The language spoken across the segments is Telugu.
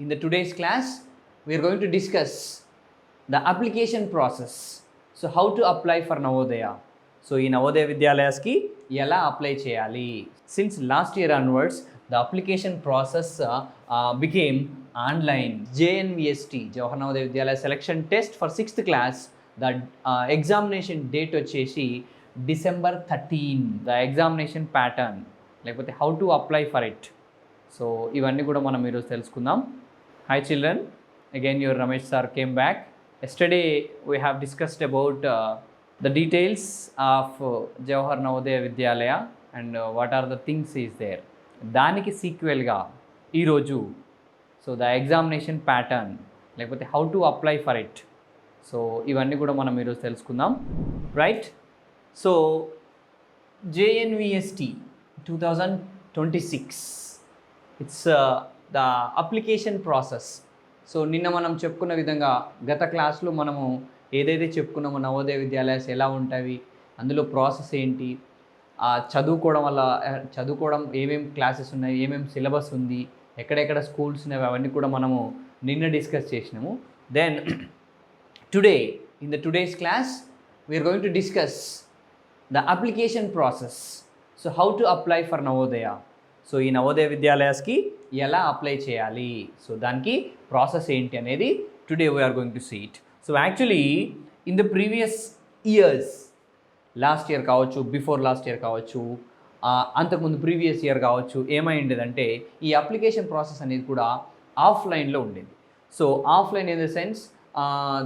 In the today's class, we are going to discuss the application process. So how to apply for Navodaya. So in Navodaya Vidyalayas ki ఎలా అప్లై చేయాలి. Since last year onwards, the application process became online. JNVST, Jawahar Navodaya Vidyalaya Selection Test for 6th class, the examination date వచ్చేసి December 13. The examination pattern, లేకపోతే how to apply for it. So ఇవన్నీ కూడా మనం ఈరోజు తెలుసుకుందాం. Hi children, again your Ramesh sir came back. Yesterday we have discussed about the details of Jawahar Navodaya Vidyalaya and what are the things is there. దానికి సీక్వెల్గా ఈరోజు సో ద ఎగ్జామినేషన్ ప్యాటర్న్ లేకపోతే how to apply for it. So ఇవన్నీ కూడా మనం ఈరోజు తెలుసుకుందాం, right. So JNVST 2026, it's the application process. So నిన్న మనం చెప్పుకున్న విధంగా గత క్లాస్లో మనము ఏదైతే చెప్పుకున్నామో నవోదయ విద్యాలయాస్ ఎలా ఉంటాయి, అందులో ప్రాసెస్ ఏంటి, చదువుకోవడం ఏమేమి క్లాసెస్ ఉన్నాయి, ఏమేమి సిలబస్ ఉంది, ఎక్కడెక్కడ స్కూల్స్ ఉన్నాయి, అవన్నీ కూడా మనము నిన్న డిస్కస్ చేసినాము. Then today in the today's class we are going to discuss the application process. So how to apply for Navodaya. So ఈ నవోదయ విద్యాలయాస్కి ఎలా అప్లై చేయాలి, సో దానికి ప్రాసెస్ ఏంటి అనేది today we are going to see it. So actually in the previous years, last year కావచ్చు, బిఫోర్ లాస్ట్ ఇయర్ కావచ్చు, అంతకుముందు ప్రీవియస్ ఇయర్ కావచ్చు, ఏమైండేదంటే ఈ అప్లికేషన్ ప్రాసెస్ అనేది కూడా ఆఫ్లైన్లో ఉండేది. So offline in the sense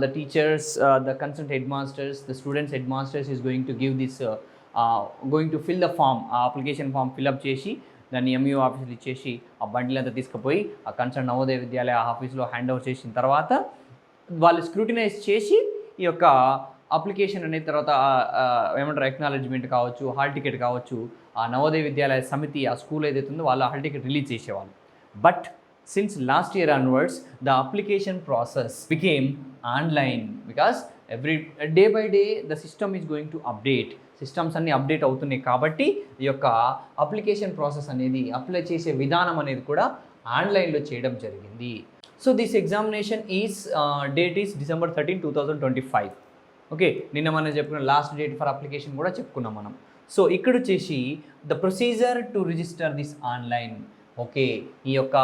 the teachers, the concerned headmasters, the students headmasters is going to give this, going to fill the form, application form fill up చేసి దాన్ని ఎంఈఓ ఆఫీస్లో ఇచ్చేసి ఆ బండిల్ అంతా తీసుకుపోయి ఆ కన్సర్న్ నవోదయ విద్యాలయ ఆఫీస్లో హ్యాండ్ ఓవర్ చేసిన తర్వాత వాళ్ళు స్క్రూటినైజ్ చేసి ఈ యొక్క అప్లికేషన్ అనేది తర్వాత ఏమంటారు ఎక్నాలజ్మెంట్ కావచ్చు, హాల్ టికెట్ కావచ్చు, ఆ నవోదయ విద్యాలయ సమితి ఆ స్కూల్ ఏదైతే ఉందో వాళ్ళు హాల్ టికెట్ రిలీజ్ చేసేవాళ్ళు. But since last year onwards, the application process became online because every day by day the system is going to update. Systems అన్నీ అప్డేట్ అవుతున్నాయి కాబట్టి ఈ యొక్క అప్లికేషన్ ప్రాసెస్ అనేది అప్లై చేసే విధానం అనేది కూడా ఆన్లైన్లో చేయడం జరిగింది. So this examination is date is December 13, 2025. Okay, నిన్న మనం చెప్పుకున్న లాస్ట్ డేట్ ఫర్ అప్లికేషన్ కూడా చెప్పుకున్నాం మనం. సో ఇక్కడ వచ్చేసి the procedure to register this online. Okay, ఈ యొక్క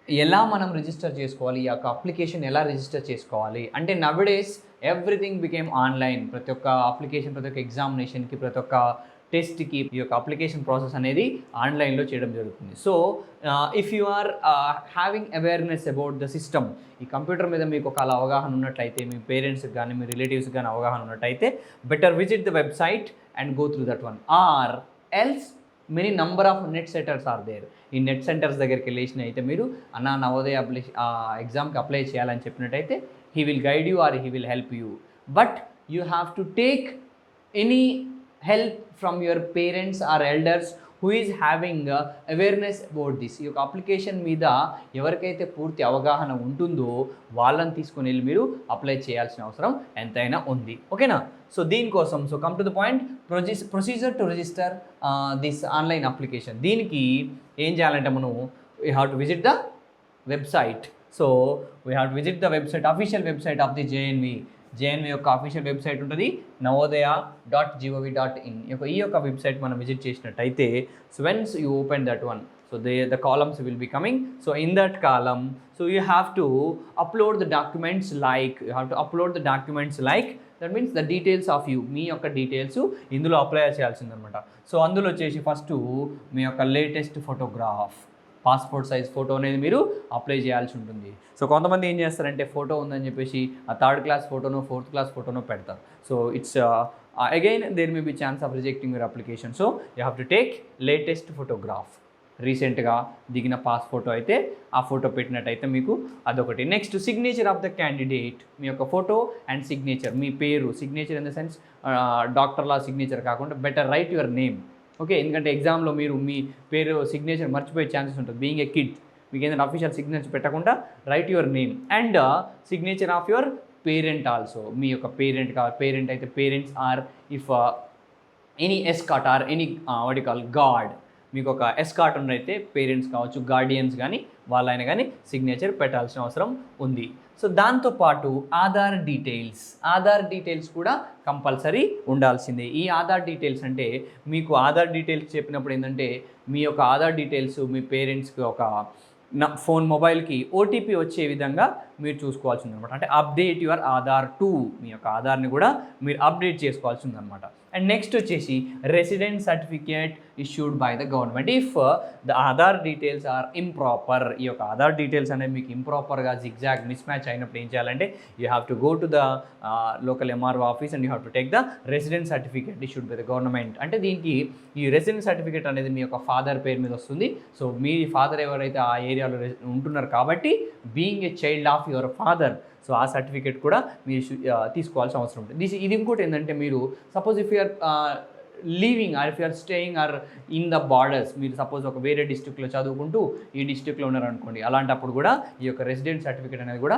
ఎలా మనం రిజిస్టర్ చేసుకోవాలి, ఈ యొక్క అప్లికేషన్ ఎలా రిజిస్టర్ చేసుకోవాలి అంటే నవ్డేస్ ఎవ్రీథింగ్ బికేమ్ ఆన్లైన్. ప్రతి ఒక్క అప్లికేషన్, ప్రతి ఒక్క ఎగ్జామినేషన్కి, ప్రతి ఒక్క టెస్ట్కి ఈ యొక్క అప్లికేషన్ ప్రాసెస్ అనేది ఆన్లైన్లో చేయడం జరుగుతుంది. So if you are having awareness about the system, ఈ కంప్యూటర్ మీద మీకు ఒక అలా అవగాహన ఉన్నట్లయితే, మీ పేరెంట్స్కి కానీ మీ రిలేటివ్స్కి కానీ అవగాహన ఉన్నట్టయితే better visit the website and go through that one. Or else many number of net centres are there. ఈ నెట్ సెంటర్స్ దగ్గరికి వెళ్ళేసిన అయితే మీరు అన్న నవోదయ ఎగ్జామ్కి అప్లై చేయాలని చెప్పినట్టయితే he will guide you or he will help you. But you have to take any help from your parents or elders who is having awareness about this. ఈ యొక్క అప్లికేషన్ మీద ఎవరికైతే పూర్తి అవగాహన ఉంటుందో వాళ్ళని తీసుకొని వెళ్ళి మీరు అప్లై చేయాల్సిన అవసరం ఎంతైనా ఉంది. ఓకేనా? సో దీనికోసం so come to the point, procedure to register this online application. దీనికి ఏం చేయాలంటే మనం we have to visit the website. So we have to visit the website, official website of the JNV యొక్క అఫీషియల్ వెబ్సైట్ ఉంటుంది navodaya.gov.in. ఈ యొక్క వెబ్సైట్ మనం విజిట్ చేసినట్టయితే so once you open that one, so the columns will be coming. So in that column, so you have to upload the documents like, that means the details of you, మీ యొక్క డీటెయిల్స్ ఇందులో అప్లై చేయాల్సిందనమాట. సో అందులో వచ్చేసి ఫస్ట్ మీ యొక్క latest photograph, passport size photo అనేది మీరు అప్లై చేయాల్సి ఉంటుంది. సో కొంతమంది ఏం చేస్తారంటే ఫోటో ఉందని చెప్పేసి ఆ 3rd క్లాస్ ఫోటోనో 4th క్లాస్ ఫోటోనో పెడతారు. So it's again there may be chance of rejecting your application. So you have to take latest photograph. రీసెంట్గా దిగిన పాస్ ఫోటో అయితే ఆ ఫోటో పెట్టినట్టయితే మీకు అదొకటి. Next signature of the candidate, మీ యొక్క ఫోటో అండ్ సిగ్నేచర్, మీ పేరు, సిగ్నేచర్ ఇన్ ద సెన్స్ డాక్టర్లా సిగ్నేచర్ కాకుండా better write your name. Okay, ఎందుకంటే ఎగ్జామ్లో మీరు మీ పేరు సిగ్నేచర్ మర్చిపోయే ఛాన్సెస్ ఉంటుంది. బీయింగ్ ఏ కిడ్ మీకు ఏదైనా అఫీషియల్ సిగ్నేచర్ పెట్టకుండా write your name and signature of your parent also. మీ యొక్క పేరెంట్ అయితే parents or if any escort or any what you call guard, మీకు ఒక ఎస్కాట్ ఉన్నైతే పేరెంట్స్ కావచ్చు, గార్డియన్స్ కానీ వాళ్ళైనా కానీ సిగ్నేచర్ పెట్టాల్సిన అవసరం ఉంది. సో దాంతోపాటు ఆధార్ డీటెయిల్స్ కూడా కంపల్సరీ ఉండాల్సిందే. ఈ ఆధార్ డీటెయిల్స్ అంటే మీకు ఆధార్ డీటెయిల్స్ చెప్పినప్పుడు ఏంటంటే మీ యొక్క ఆధార్ డీటెయిల్స్ మీ పేరెంట్స్కి ఒక మొబైల్కి ఓటీపీ వచ్చే విధంగా మీరు చూసుకోవాల్సి ఉందన్నమాట. అంటే అప్డేట్ యువర్ ఆధార్ టు, మీ యొక్క ఆధార్ని కూడా మీరు అప్డేట్ చేసుకోవాల్సి ఉందన్నమాట. అండ్ నెక్స్ట్ వచ్చేసి resident certificate issued by the government if the Aadhaar details are improper. ఈ యొక్క ఆధార్ డీటెయిల్స్ అనేవి మీకు ఇంప్రాపర్గా జిగ్జాగ్ మిస్ మ్యాచ్ అయినప్పుడు ఏం చేయాలంటే you have to go to the local MRO office and you have to take the resident certificate issued by the government. అంటే దీనికి ఈ రెసిడెంట్ సర్టిఫికేట్ అనేది మీ యొక్క ఫాదర్ పేరు మీద వస్తుంది. సో మీ ఫాదర్ ఎవరైతే ఆ ఏరియాలో ఉంటున్నారు కాబట్టి being a child of your father, so ఆ సర్టిఫికేట్ కూడా మీరు తీసుకోవాల్సిన అవసరం ఉంటుంది. ఇది ఇంకోటి ఏంటంటే మీరు suppose if you are living or if you are staying or in the borders, మీరు సపోజ్ ఒక వేరే డిస్ట్రిక్ట్లో చదువుకుంటూ ఈ డిస్ట్రిక్ట్లో ఉన్నారనుకోండి, అలాంటప్పుడు కూడా ఈ యొక్క రెసిడెంట్ సర్టిఫికేట్ అనేది కూడా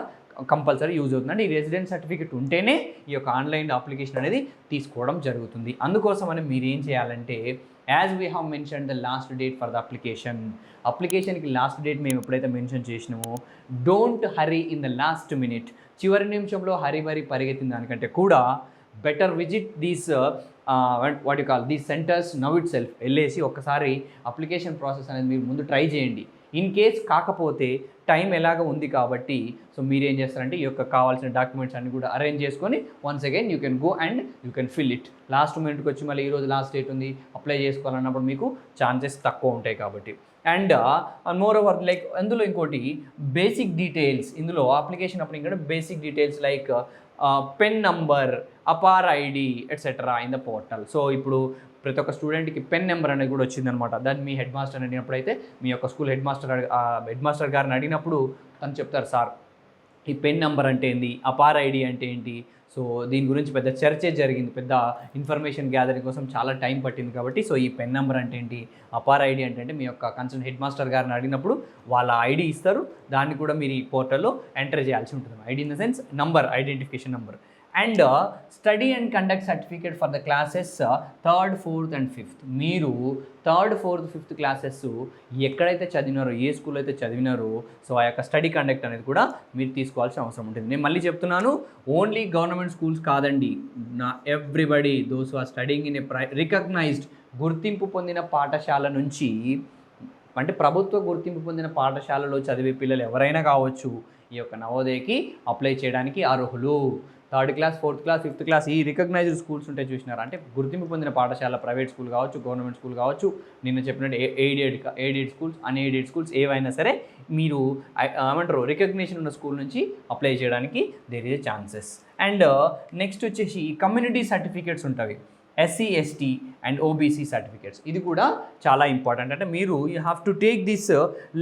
కంపల్సరీ యూజ్ అవుతుందండి. ఈ రెసిడెంట్ సర్టిఫికేట్ ఉంటేనే ఈ యొక్క ఆన్లైన్ అప్లికేషన్ అనేది తీసుకోవడం జరుగుతుంది. అందుకోసమని మీరు ఏం చేయాలంటే as we have mention the last date for the అప్లికేషన్కి లాస్ట్ డేట్ మేము ఎప్పుడైతే మెన్షన్ చేసినామో don't hurry in the last minute, చివరి నిమిషంలో హరీ పరిగెత్తిన దానికంటే కూడా better visit these what you call these centres now itself. వెళ్ళేసి ఒక్కసారి అప్లికేషన్ ప్రాసెస్ అనేది మీరు ముందు ట్రై చేయండి. ఇన్ కేస్ కాకపోతే టైం ఎలాగ ఉంది కాబట్టి సో మీరు ఏం చేస్తారంటే ఈ యొక్క కావాల్సిన డాక్యుమెంట్స్ అన్ని కూడా అరేంజ్ చేసుకొని once again you can go and you can fill it. Last మినిట్కి వచ్చి మళ్ళీ ఈరోజు లాస్ట్ డేట్ ఉంది అప్లై చేసుకోవాలన్నప్పుడు మీకు ఛాన్సెస్ తక్కువ ఉంటాయి కాబట్టి. అండ్ మోర్ ఓవర్ లైక్ అందులో ఇంకోటి బేసిక్ డీటెయిల్స్, ఇందులో అప్లికేషన్ అప్పుడు ఇంకా basic details like PEN number, APAAR ID etcetera in the portal. So ఇప్పుడు ప్రతి ఒక్క స్టూడెంట్కి పెన్ నెంబర్ అనేది కూడా వచ్చిందనమాట. దాన్ని మీ హెడ్ మాస్టర్ అడిగినప్పుడైతే మీ యొక్క స్కూల్ హెడ్ మాస్టర్ గారిని అడిగినప్పుడు తను చెప్తారు, సార్ ఈ పెన్ నెంబర్ అంటే ఏంటి, అపార్ ఐడి అంటే ఏంటి. సో దీని గురించి పెద్ద చర్చే జరిగింది, పెద్ద ఇన్ఫర్మేషన్ గ్యాదరింగ్ కోసం చాలా టైం పట్టింది కాబట్టి. సో ఈ పెన్ నెంబర్ అంటే ఏంటి, అపార్ ఐడి అంటే మీ యొక్క కన్సర్న్ హెడ్ మాస్టర్ గారిని అడిగినప్పుడు వాళ్ళ ఐడి ఇస్తారు, దాన్ని కూడా మీరు ఈ పోర్టల్లో ఎంటర్ చేయాల్సి ఉంటుంది. ID in the sense number, identification number. And study and conduct certificate for the classes 3rd, 4th and 5th. మీరు 3rd, 4th, 5th క్లాసెస్ ఎక్కడైతే చదివినారో, ఏ స్కూల్ అయితే చదివినారో సో ఆ యొక్క స్టడీ కండక్ట్ అనేది కూడా మీరు తీసుకోవాల్సిన అవసరం ఉంటుంది. నేను మళ్ళీ చెప్తున్నాను, ఓన్లీ గవర్నమెంట్ స్కూల్స్ కాదండి, everybody those are studying in a recognised, గుర్తింపు పొందిన పాఠశాల నుంచి, అంటే ప్రభుత్వ గుర్తింపు పొందిన పాఠశాలలో చదివే పిల్లలు ఎవరైనా కావచ్చు ఈ యొక్క నవోదయకి అప్లై చేయడానికి అర్హులు. 3rd class, 4th class, 5th class ఈ రికగ్నైజ్డ్ స్కూల్స్ ఉంటాయి చూసినారు, అంటే గుర్తింపు పొందిన పాఠశాల, ప్రైవేట్ స్కూల్ కావచ్చు, గవర్నమెంట్ స్కూల్ కావచ్చు, నిన్న చెప్పినట్టు ఎయిడెడ్ స్కూల్స్, అన్ఎయిడెడ్ స్కూల్స్ ఏవైనా సరే మీరు ఏమంటారు రికగ్నిషన్ ఉన్న స్కూల్ నుంచి అప్లై చేయడానికి there is a chances. And next వచ్చేసి కమ్యూనిటీ సర్టిఫికేట్స్ ఉంటాయి, SC, ST and OBC certificates. ఇది కూడా చాలా ఇంపార్టెంట్. అంటే మీరు you have to take this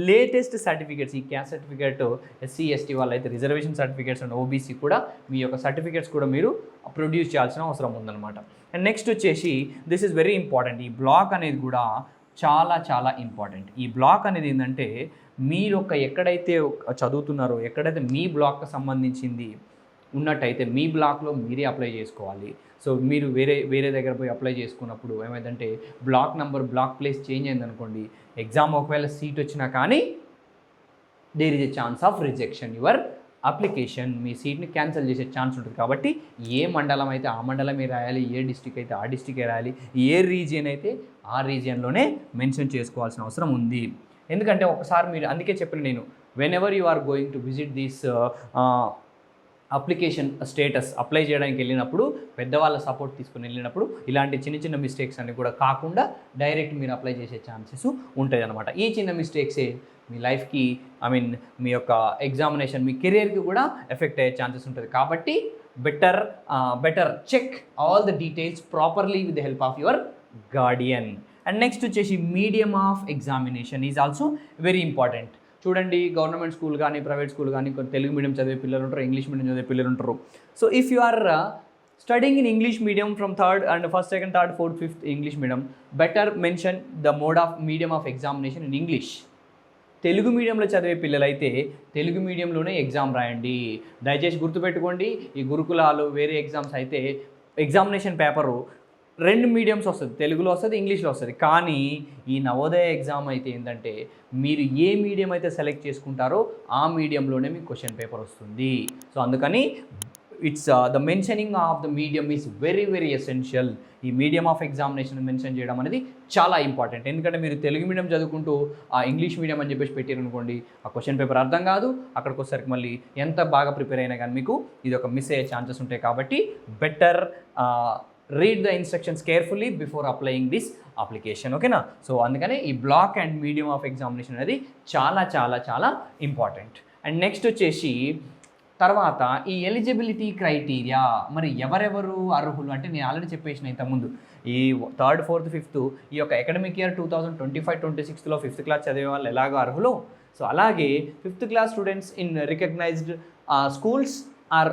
latest certificates. ఈ క్యాస్ట్ సర్టిఫికేట్ SC, ST వాళ్ళైతే రిజర్వేషన్ సర్టిఫికేట్స్ అండ్ OBC కూడా మీ యొక్క సర్టిఫికేట్స్ కూడా మీరు ప్రొడ్యూస్ చేయాల్సిన అవసరం ఉందన్నమాట. అండ్ నెక్స్ట్ వచ్చేసి దిస్ ఈజ్ వెరీ ఇంపార్టెంట్, ఈ బ్లాక్ అనేది కూడా చాలా ఇంపార్టెంట్. ఈ బ్లాక్ అనేది ఏంటంటే మీరు ఎక్కడైతే చదువుతున్నారో, ఎక్కడైతే మీ బ్లాక్కి సంబంధించింది ఉన్నట్టయితే మీ బ్లాక్లో మీరే అప్లై చేసుకోవాలి. సో మీరు వేరే దగ్గర పోయి అప్లై చేసుకున్నప్పుడు ఏమైందంటే block number, block place change అయిందనుకోండి, ఎగ్జామ్ ఒకవేళ సీట్ వచ్చినా కానీ there is a chance of rejection your application. మీ సీట్ని క్యాన్సిల్ చేసే ఛాన్స్ ఉంటుంది. కాబట్టి ఏ మండలం అయితే ఆ మండలమే రాయాలి, ఏ డిస్టిక్ అయితే ఆ డిస్టికే రాయాలి, ఏ రీజియన్ అయితే ఆ రీజియన్లోనే మెన్షన్ చేసుకోవాల్సిన అవసరం ఉంది. ఎందుకంటే ఒకసారి మీరు, అందుకే చెప్పిన నేను, whenever you are going to visit this application status apply చేయడానికి వెళ్ళినప్పుడు, పెద్దవాళ్ళ సపోర్ట్ తీసుకుని వెళ్ళినప్పుడు ఇలాంటి చిన్న మిస్టేక్స్ అన్ని కూడా కాకుండా డైరెక్ట్ మీరు అప్లై చేసే ఛాన్సెస్ ఉంటాయి అన్నమాట. ఈ చిన్న మిస్టేక్సే మీ లైఫ్కి, మీ యొక్క ఎగ్జామినేషన్, మీ కెరియర్కి కూడా ఎఫెక్ట్ అయ్యే ఛాన్సెస్ ఉంటుంది. కాబట్టి better check all the details properly with the help of your guardian. And next వచ్చేసి medium of examination is also very important. చూడండి, గవర్నమెంట్ స్కూల్ కానీ, ప్రైవేట్ స్కూల్ కానీ, కొన్ని తెలుగు మీడియం చదివే పిల్లలు ఉంటారు, ఇంగ్లీష్ మీడియం చదివే పిల్లలు ఉంటారు. So if you are studying in English medium from 3rd and 1st, 2nd, 3rd, 4th, 5th English medium, better mention the medium of examination in English. Telugu మీడియంలో చదివే పిల్లలైతే తెలుగు మీడియంలోనే ఎగ్జామ్ రాయండి. దయచేసి గుర్తుపెట్టుకోండి, ఈ గురుకులాలు వేరే ఎగ్జామ్స్ అయితే ఎగ్జామినేషన్ పేపరు రెండు మీడియంస్ వస్తుంది, తెలుగులో వస్తుంది, ఇంగ్లీష్లో వస్తుంది. కానీ ఈ నవోదయ ఎగ్జామ్ అయితే ఏంటంటే మీరు ఏ మీడియం అయితే సెలెక్ట్ చేసుకుంటారో ఆ మీడియంలోనే మీకు క్వశ్చన్ పేపర్ వస్తుంది. సో అందుకని it's the mentioning of the medium is very very essential. ఈ మీడియం ఆఫ్ ఎగ్జామినేషన్ మెన్షన్ చేయడం అనేది చాలా ఇంపార్టెంట్. ఎందుకంటే మీరు తెలుగు మీడియం చదువుకుంటూ ఆ ఇంగ్లీష్ మీడియం అని చెప్పేసి పెట్టారనుకోండి, ఆ క్వశ్చన్ పేపర్ అర్థం కాదు. అక్కడికి వచ్చేసరికి మళ్ళీ ఎంత బాగా ప్రిపేర్ అయినా కానీ మీకు ఇది ఒక మిస్ అయ్యే ఛాన్సెస్ ఉంటాయి. కాబట్టి better read the instructions carefully before applying this application. ఓకేనా? సో అందుకనే ఈ block and medium of examination అనేది చాలా చాలా చాలా ఇంపార్టెంట్. అండ్ నెక్స్ట్ వచ్చేసి తర్వాత ఈ ఎలిజిబిలిటీ క్రైటీరియా, మరి ఎవరెవరు అర్హులు అంటే నేను ఆల్రెడీ చెప్పేసిన ఇంతకుముందు ఈ 3rd, 4th, 5th ఈ యొక్క అకాడమిక్ ఇయర్ 2025-26లో 5th క్లాస్ చదివే వాళ్ళు ఎలాగో అర్హులు, సో అలాగే 5th class students in recognised schools are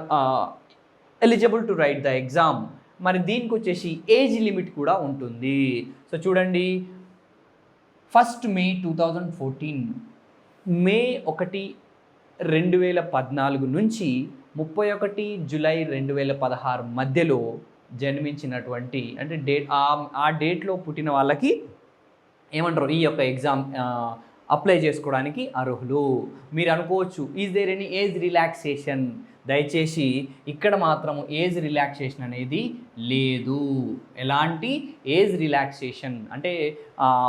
eligible to write the exam. మరి దీనికి వచ్చేసి ఏజ్ లిమిట్ కూడా ఉంటుంది. సో చూడండి, 1 May 2014, మే 1, 2014 నుంచి 31 జూలై 2016 మధ్యలో జన్మించినటువంటి అంటే ఆ డేట్లో పుట్టిన వాళ్ళకి ఏమంటారు, ఈ యొక్క ఎగ్జామ్ అప్లై చేసుకోవడానికి అర్హులు. మీరు అనుకోవచ్చు, is there any age relaxation? దయచేసి ఇక్కడ మాత్రం ఏజ్ రిలాక్సేషన్ అనేది లేదు. ఎలాంటి ఏజ్ రిలాక్సేషన్ అంటే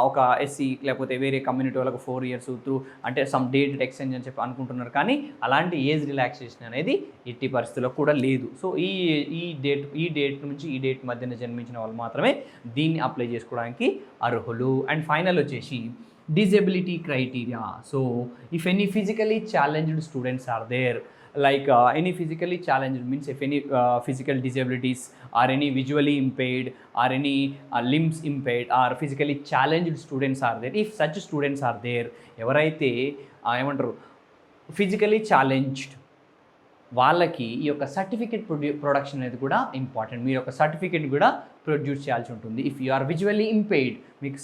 ఒక ఎస్సీ లేకపోతే వేరే కమ్యూనిటీ వాళ్ళకు 4 years త్రూ అంటే సమ్ డేట్ ఎక్స్చేంజ్ అని చెప్పి అనుకుంటున్నారు, కానీ అలాంటి ఏజ్ రిలాక్సేషన్ అనేది ఎట్టి పరిస్థితుల్లో కూడా లేదు. సో ఈ డేట్ నుంచి ఈ డేట్ మధ్యన జన్మించిన వాళ్ళు మాత్రమే దీన్ని అప్లై చేసుకోవడానికి అర్హులు. అండ్ ఫైనల్ వచ్చేసి disability criteria. So if any physically challenged students are there, like any physically challenged means if any physical disabilities or any visually impaired or any limbs impaired or physically challenged students are there, if such students are there, ఎవరైతే ఏమంటారు ఫిజికలీ ఛాలెంజ్డ్ వాళ్ళకి ఈ యొక్క సర్టిఫికేట్ ప్రొడక్షన్ అనేది కూడా ఇంపార్టెంట్. మీరు ఒక సర్టిఫికేట్ కూడా ప్రొడ్యూస్ చేయాల్సి ఉంటుంది. If you are visually impaired, మీకు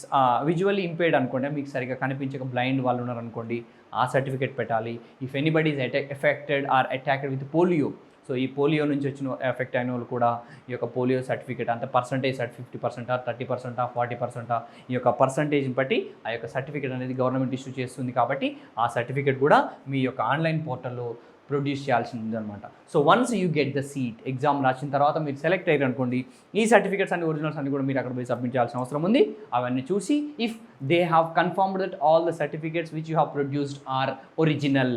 విజువల్లీ ఇంపేర్డ్ అనుకోండి, మీకు సరిగ్గా కనిపించక బ్లైండ్ వాళ్ళు ఉన్నారనుకోండి, ఆ సర్టిఫికేట్ పెట్టాలి. If anybody is affected or attacked with polio, so ఈ పోలియో నుంచి వచ్చిన ఎఫెక్ట్ అయిన వాళ్ళు కూడా ఈ యొక్క పోలియో సర్టిఫికేట్ అంత పర్సంటేజ్ 50%, 30%, 40% ఈ యొక్క పర్సంటేజ్ని బట్టి ఆ యొక్క సర్టిఫికేట్ అనేది గవర్నమెంట్ ఇష్యూ చేస్తుంది. కాబట్టి ఆ సర్టిఫికేట్ కూడా మీ యొక్క ఆన్లైన్ పోర్టల్లో ప్రొడ్యూస్ చేయాల్సి ఉందన్నమాట. So once you get the seat, exam రాసిన తర్వాత మీరు సెలెక్ట్ అయ్యారు అనుకోండి, ఈ సర్టిఫికేట్స్ అన్ని ఒరిజినల్స్ అన్ని కూడా మీరు అక్కడ పోయి సబ్మిట్ చేయాల్సిన అవసరం ఉంది. అవన్నీ చూసి if they have confirmed that all the certificates which you have produced are original,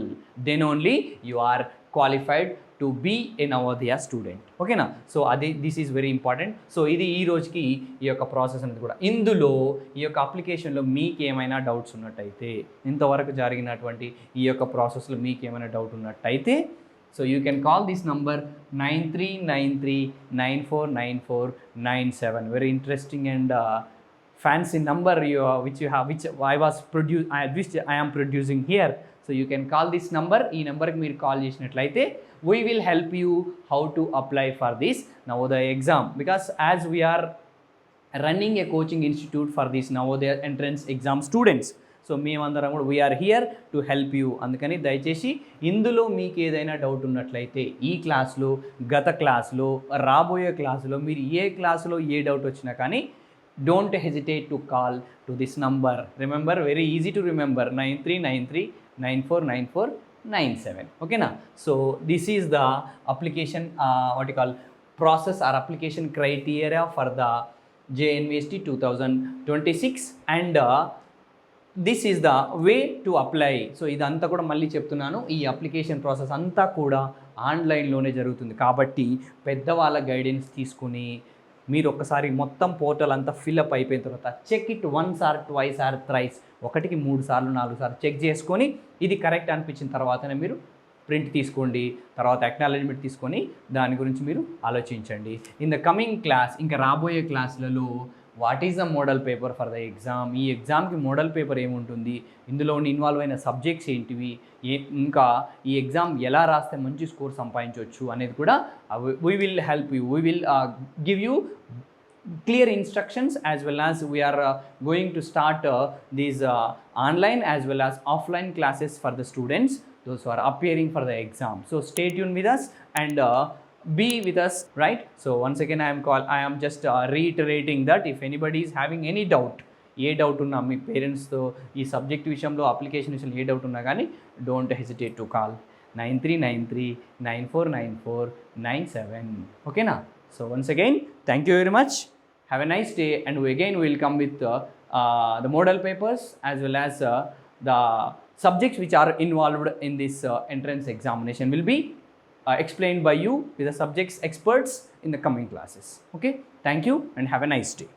then only you are qualified to be a Navodaya student. ఓకేనా? సో అది this is very important. So ఇది ఈ రోజుకి ఈ యొక్క ప్రాసెస్ అనేది కూడా. ఇందులో ఈ యొక్క అప్లికేషన్లో మీకు ఏమైనా డౌట్స్ ఉన్నట్టయితే, ఇంతవరకు జరిగినటువంటి ఈ యొక్క ప్రాసెస్లో మీకు ఏమైనా డౌట్ ఉన్నట్టయితే, so you can call this number 9393949497. Very interesting and fancy number which I am producing here. So you can call this number. ఈ నెంబర్కి మీరు కాల్ చేసినట్లయితే we will help you how to apply for this Navodaya exam, because as we are running a coaching institute for this Navodaya entrance exam students, so మేమందరం కూడా we are here to help you. అందుకని దయచేసి ఇందులో మీకు ఏదైనా డౌట్ ఉన్నట్లయితే ఈ క్లాస్లో, గత క్లాస్లో, రాబోయే క్లాసులో మీరు ఏ క్లాసులో ఏ డౌట్ వచ్చినా కానీ don't hesitate to call to this number. Remember, very easy to remember, 9393949497. Okay na? So this is the application what you call process or application criteria for the JNVST 2026 and this is the way to apply. So ఇదంతా కూడా మళ్ళీ చెప్తున్నాను, ఈ అప్లికేషన్ ప్రాసెస్ అంతా కూడా ఆన్లైన్లోనే జరుగుతుంది. కాబట్టి పెద్దవాళ్ళ గైడెన్స్ తీసుకుని మీరు ఒక్కసారి మొత్తం పోర్టల్ అంతా ఫిల్అప్ అయిపోయిన తర్వాత check it once or twice or thrice, 1కి 3 సార్లు 4 సార్లు చెక్ చేసుకొని ఇది కరెక్ట్ అనిపించిన తర్వాతనే మీరు ప్రింట్ తీసుకోండి. తర్వాత అక్నాలెడ్జ్మెంట్ తీసుకొని దాని గురించి మీరు ఆలోచించండి. ఇన్ ద కమింగ్ క్లాస్, ఇంకా రాబోయే క్లాసులలో what is the model paper for the exam, ఈ ఎగ్జామ్కి మోడల్ పేపర్ ఏముంటుంది, ఇందులో ఇన్వాల్వ్ అయిన సబ్జెక్ట్స్ ఏంటివి, ఇంకా ఈ ఎగ్జామ్ ఎలా రాస్తే మంచి స్కోర్ సంపాదించవచ్చు అనేది కూడా we will help you. We will give you clear instructions as well as we are going to start these online as well as offline classes for the students, those who are appearing for the exam. So stay tuned with us and be with us, right? So once again I am just reiterating that if anybody is having any doubt, A doubt ఉన్నా మీ పేరెంట్స్తో ఈ సబ్జెక్ట్ విషయంలో అప్లికేషన్ విషయంలో ఏ డౌట్ ఉన్నా కానీ డోంట్ హెసిటేట్ టు కాల్ 9393949497. ఓకేనా? So once again thank you very much, have a nice day, and again will come with the model papers as well as the subjects which are involved in this entrance examination will be explained by you with the subjects experts in the coming classes. Okay, thank you and have a nice day.